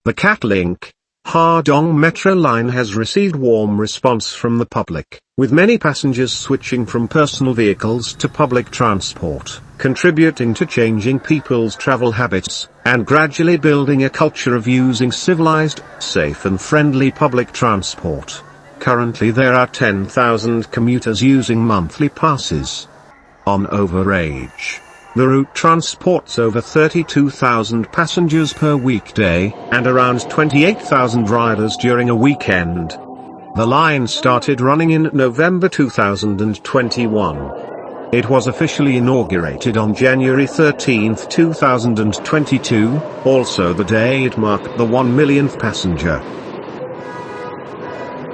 The CatLink, Ha-Dong Metro line has received warm response from the public, with many passengers switching from personal vehicles to public transport, contributing to changing people's travel habits, and gradually building a culture of using civilized, safe and friendly public transport. Currently there are 10,000 commuters using monthly passes. On average, the route transports over 32,000 passengers per weekday, and around 28,000 riders during a weekend. The line started running in November 2021. It was officially inaugurated on January 13, 2022, also the day it marked the 1 millionth passenger.